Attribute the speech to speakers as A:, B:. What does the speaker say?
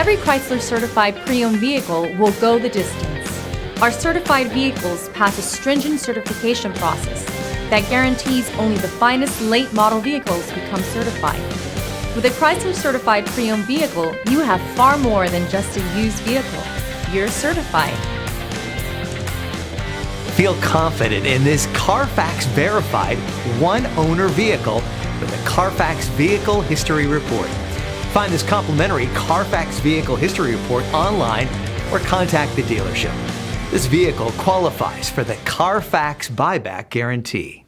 A: Every Chrysler certified pre-owned vehicle will go the distance. Our certified vehicles pass a stringent certification process that guarantees only the finest late model vehicles become certified. With a Chrysler certified pre-owned vehicle, you have far more than just a used vehicle. You're certified.
B: Feel confident in this Carfax verified one-owner vehicle with a Carfax Vehicle History Report. Find this complimentary Carfax Vehicle History Report online or contact the dealership. This vehicle qualifies for the Carfax Buyback Guarantee.